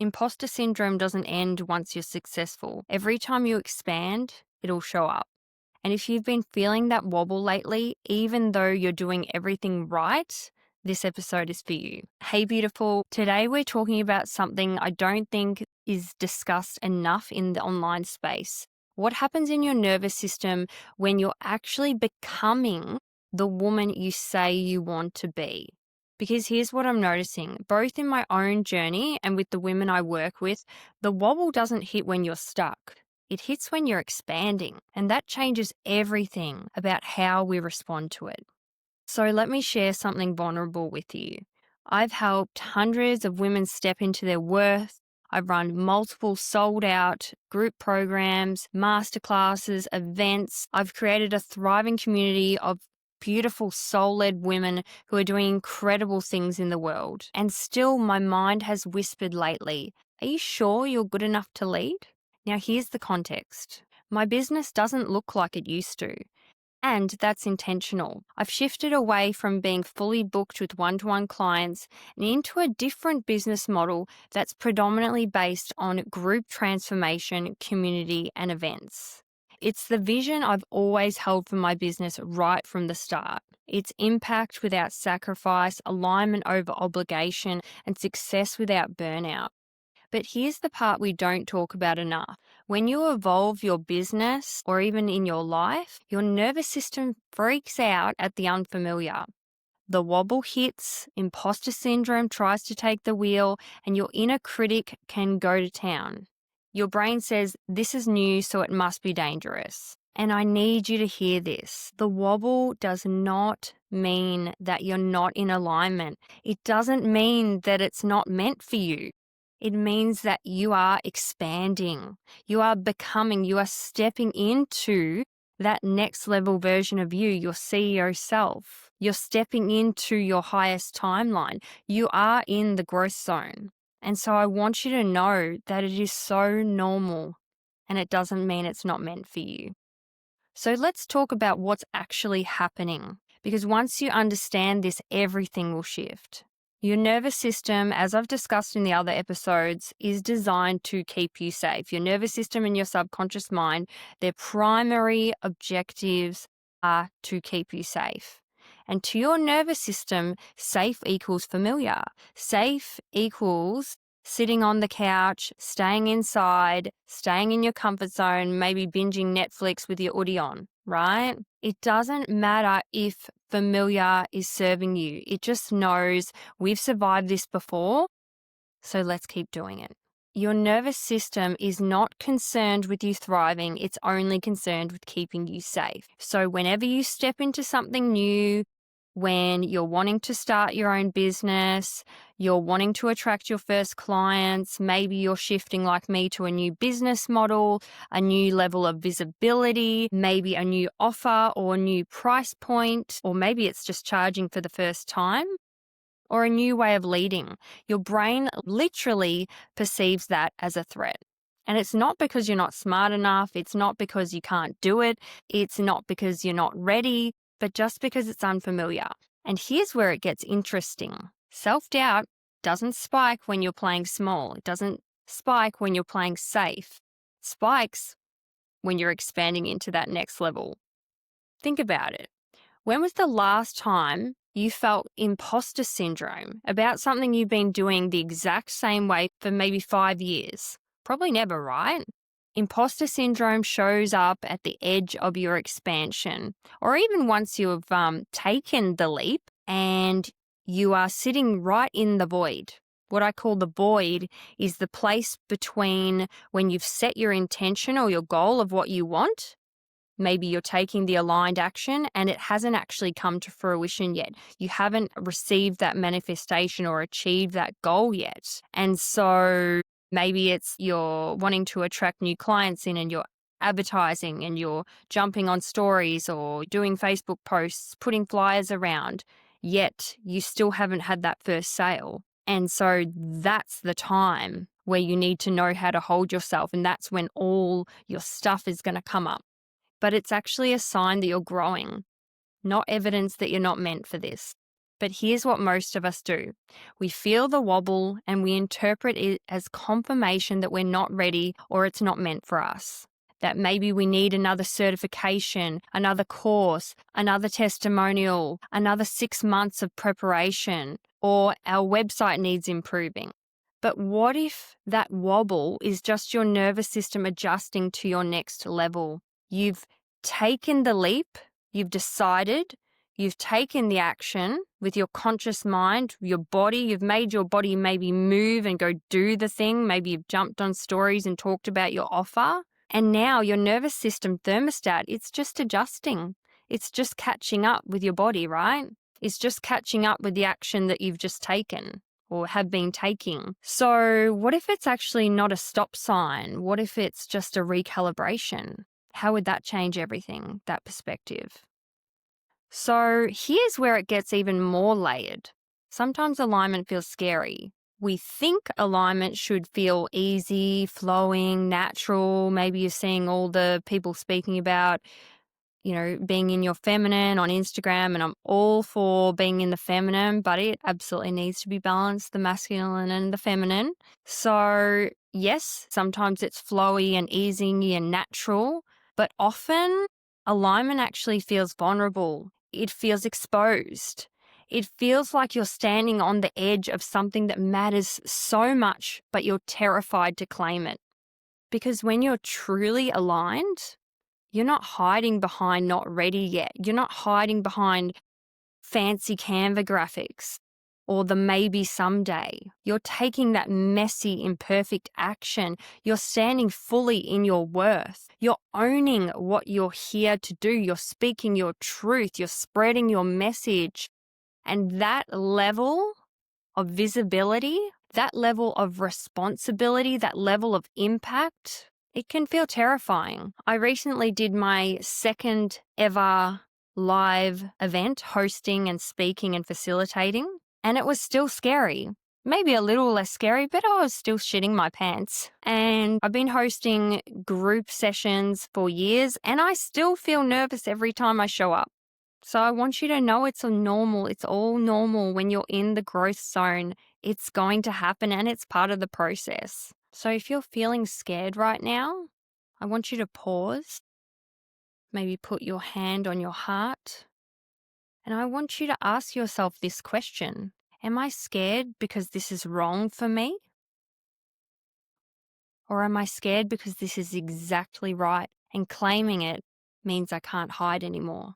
Imposter syndrome doesn't end once you're successful. Every time you expand, it'll show up. And if you've been feeling that wobble lately, even though you're doing everything right, this episode is for you. Hey, beautiful. Today we're talking about something I don't think is discussed enough in the online space. What happens in your nervous system when you're actually becoming the woman you say you want to be? Because here's what I'm noticing, both in my own journey and with the women I work with, the wobble doesn't hit when you're stuck. It hits when you're expanding, and that changes everything about how we respond to it. So let me share something vulnerable with you. I've helped hundreds of women step into their worth. I've run multiple sold out group programs, masterclasses, events. I've created a thriving community of beautiful soul-led women who are doing incredible things in the world. And still my mind has whispered lately, are you sure you're good enough to lead? Now here's the context. My business doesn't look like it used to. And that's intentional. I've shifted away from being fully booked with one-to-one clients and into a different business model that's predominantly based on group transformation, community, and events. It's the vision I've always held for my business right from the start. It's impact without sacrifice, alignment over obligation, and success without burnout. But here's the part we don't talk about enough. When you evolve your business or even in your life, your nervous system freaks out at the unfamiliar. The wobble hits, imposter syndrome tries to take the wheel, and your inner critic can go to town. Your brain says, this is new, so it must be dangerous. And I need you to hear this. The wobble does not mean that you're not in alignment. It doesn't mean that it's not meant for you. It means that you are expanding, you are becoming, you are stepping into that next level version of you, your CEO self. You're stepping into your highest timeline. You are in the growth zone. And so I want you to know that it is so normal and it doesn't mean it's not meant for you. So let's talk about what's actually happening, because once you understand this, everything will shift. Your nervous system, as I've discussed in the other episodes, is designed to keep you safe. Your nervous system and your subconscious mind, their primary objectives are to keep you safe. And to your nervous system, safe equals familiar. Safe equals sitting on the couch, staying inside, staying in your comfort zone, maybe binging Netflix with your hoodie on, right? It doesn't matter if familiar is serving you. It just knows we've survived this before, so let's keep doing it. Your nervous system is not concerned with you thriving. It's only concerned with keeping you safe. So whenever you step into something new, when you're wanting to start your own business, you're wanting to attract your first clients, maybe you're shifting like me to a new business model, a new level of visibility, maybe a new offer or a new price point, or maybe it's just charging for the first time, or a new way of leading. Your brain literally perceives that as a threat. And it's not because you're not smart enough, it's not because you can't do it, it's not because you're not ready, but just because it's unfamiliar. And here's where it gets interesting. Self-doubt doesn't spike when you're playing small. It doesn't spike when you're playing safe. It spikes when you're expanding into that next level. Think about it. When was the last time you felt imposter syndrome about something you've been doing the exact same way for maybe 5 years? Probably never, right? Imposter syndrome shows up at the edge of your expansion, or even once you've taken the leap and you are sitting right in the void. What I call the void is the place between when you've set your intention or your goal of what you want. Maybe you're taking the aligned action and it hasn't actually come to fruition yet. You haven't received that manifestation or achieved that goal yet. And so maybe it's you're wanting to attract new clients in and you're advertising and you're jumping on stories or doing Facebook posts, putting flyers around, yet you still haven't had that first sale. And so that's the time where you need to know how to hold yourself, and that's when all your stuff is going to come up. But it's actually a sign that you're growing, not evidence that you're not meant for this. But here's what most of us do. We feel the wobble and we interpret it as confirmation that we're not ready or it's not meant for us. That maybe we need another certification, another course, another testimonial, another 6 months of preparation, or our website needs improving. But what if that wobble is just your nervous system adjusting to your next level? You've taken the leap, you've decided, you've taken the action with your conscious mind, your body, you've made your body maybe move and go do the thing. Maybe you've jumped on stories and talked about your offer. And now your nervous system thermostat, it's just adjusting. It's just catching up with your body, right? It's just catching up with the action that you've just taken or have been taking. So what if it's actually not a stop sign? What if it's just a recalibration? How would that change everything, that perspective? So here's where it gets even more layered. Sometimes alignment feels scary. We think alignment should feel easy, flowing, natural. Maybe you're seeing all the people speaking about, being in your feminine on Instagram, and I'm all for being in the feminine, but it absolutely needs to be balanced, the masculine and the feminine. So yes, sometimes it's flowy and easy and natural, but often alignment actually feels vulnerable. It feels exposed. It feels like you're standing on the edge of something that matters so much, but you're terrified to claim it. Because when you're truly aligned, you're not hiding behind not ready yet. You're not hiding behind fancy Canva graphics or the maybe someday. You're taking that messy, imperfect action. You're standing fully in your worth. You're owning what you're here to do. You're speaking your truth. You're spreading your message. And that level of visibility, that level of responsibility, that level of impact, it can feel terrifying. I recently did my second ever live event, hosting and speaking and facilitating, and it was still scary. Maybe a little less scary, but I was still shitting my pants. And I've been hosting group sessions for years, and I still feel nervous every time I show up. So I want you to know it's all normal when you're in the growth zone. It's going to happen and it's part of the process. So if you're feeling scared right now, I want you to pause, maybe put your hand on your heart, and I want you to ask yourself this question. Am I scared because this is wrong for me? Or am I scared because this is exactly right and claiming it means I can't hide anymore?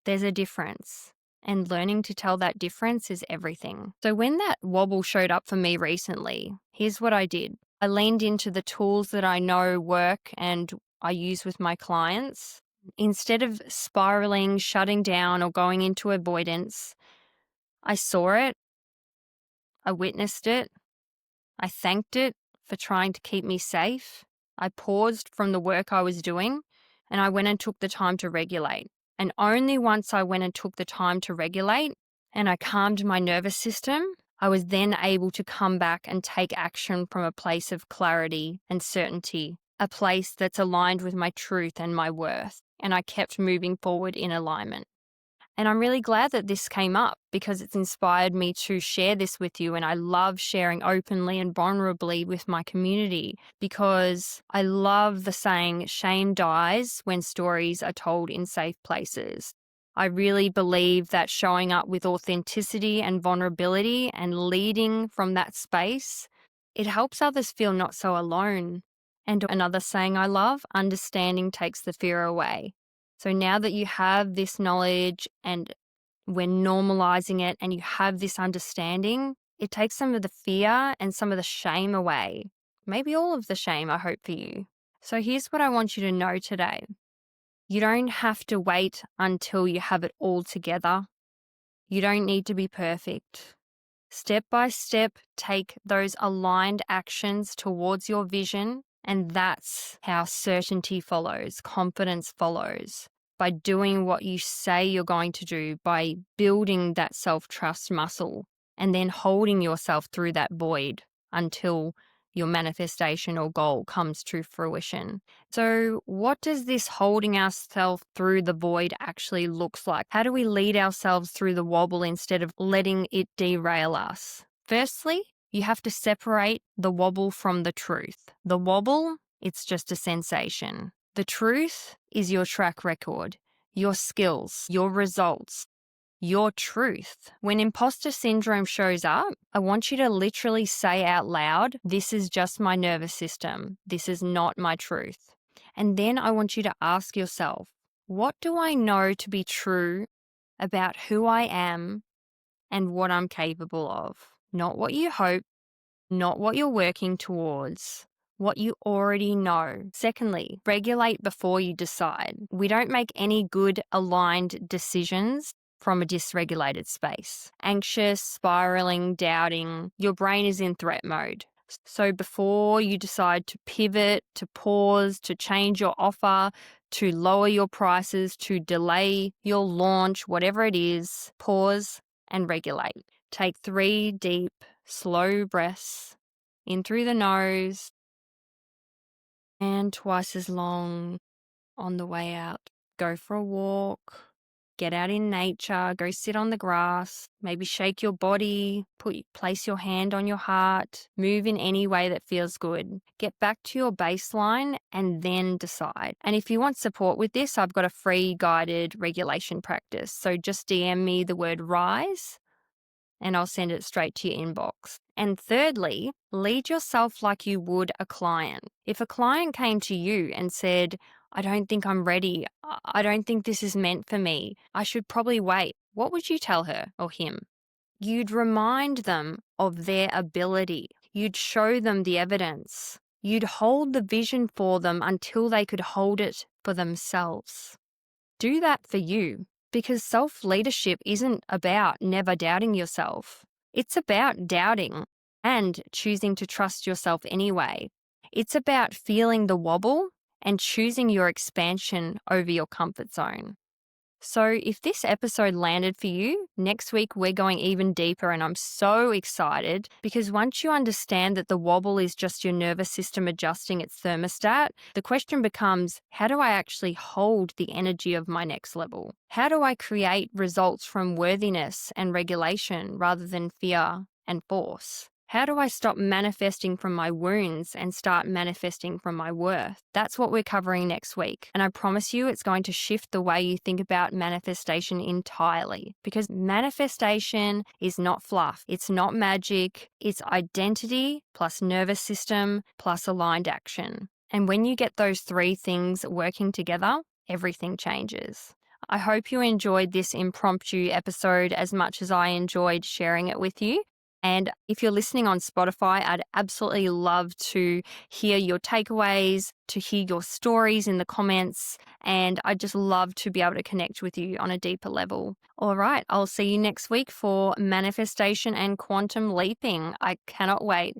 There's a difference, and learning to tell that difference is everything. So when that wobble showed up for me recently, here's what I did. I leaned into the tools that I know work and I use with my clients. Instead of spiraling, shutting down, or going into avoidance, I saw it, I witnessed it, I thanked it for trying to keep me safe. I paused from the work I was doing, and I went and took the time to regulate. And only once I went and took the time to regulate and I calmed my nervous system, I was then able to come back and take action from a place of clarity and certainty, a place that's aligned with my truth and my worth. And I kept moving forward in alignment. And I'm really glad that this came up because it's inspired me to share this with you. And I love sharing openly and vulnerably with my community because I love the saying, shame dies when stories are told in safe places. I really believe that showing up with authenticity and vulnerability and leading from that space, it helps others feel not so alone. And another saying I love, understanding takes the fear away. So now that you have this knowledge and we're normalizing it and you have this understanding, it takes some of the fear and some of the shame away. Maybe all of the shame, I hope for you. So here's what I want you to know today. You don't have to wait until you have it all together. You don't need to be perfect. Step by step, take those aligned actions towards your vision. And that's how certainty follows, confidence follows. By doing what you say you're going to do, by building that self-trust muscle, and then holding yourself through that void until your manifestation or goal comes to fruition. So, what does this holding ourselves through the void actually looks like? How do we lead ourselves through the wobble instead of letting it derail us? Firstly, you have to separate the wobble from the truth. The wobble, it's just a sensation. The truth is your track record, your skills, your results, your truth. When imposter syndrome shows up, I want you to literally say out loud, this is just my nervous system. This is not my truth. And then I want you to ask yourself, what do I know to be true about who I am and what I'm capable of? Not what you hope, not what you're working towards, what you already know. Secondly, regulate before you decide. We don't make any good aligned decisions from a dysregulated space. Anxious, spiraling, doubting, your brain is in threat mode. So before you decide to pivot, to pause, to change your offer, to lower your prices, to delay your launch, whatever it is, pause and regulate. Take 3 deep, slow breaths in through the nose and twice as long on the way out. Go for a walk, get out in nature, go sit on the grass, maybe shake your body, place your hand on your heart, move in any way that feels good. Get back to your baseline and then decide. And if you want support with this, I've got a free guided regulation practice. So just DM me the word RISE and I'll send it straight to your inbox. And thirdly, lead yourself like you would a client. If a client came to you and said, I don't think I'm ready, I don't think this is meant for me, I should probably wait, what would you tell her or him? You'd remind them of their ability. You'd show them the evidence. You'd hold the vision for them until they could hold it for themselves. Do that for you. Because self-leadership isn't about never doubting yourself. It's about doubting and choosing to trust yourself anyway. It's about feeling the wobble and choosing your expansion over your comfort zone. So if this episode landed for you, next week we're going even deeper and I'm so excited because once you understand that the wobble is just your nervous system adjusting its thermostat, the question becomes, how do I actually hold the energy of my next level? How do I create results from worthiness and regulation rather than fear and force? How do I stop manifesting from my wounds and start manifesting from my worth? That's what we're covering next week. And I promise you it's going to shift the way you think about manifestation entirely. Because manifestation is not fluff. It's not magic. It's identity plus nervous system plus aligned action. And when you get those 3 things working together, everything changes. I hope you enjoyed this impromptu episode as much as I enjoyed sharing it with you. And if you're listening on Spotify, I'd absolutely love to hear your takeaways, to hear your stories in the comments, and I'd just love to be able to connect with you on a deeper level. All right, I'll see you next week for manifestation and quantum leaping. I cannot wait.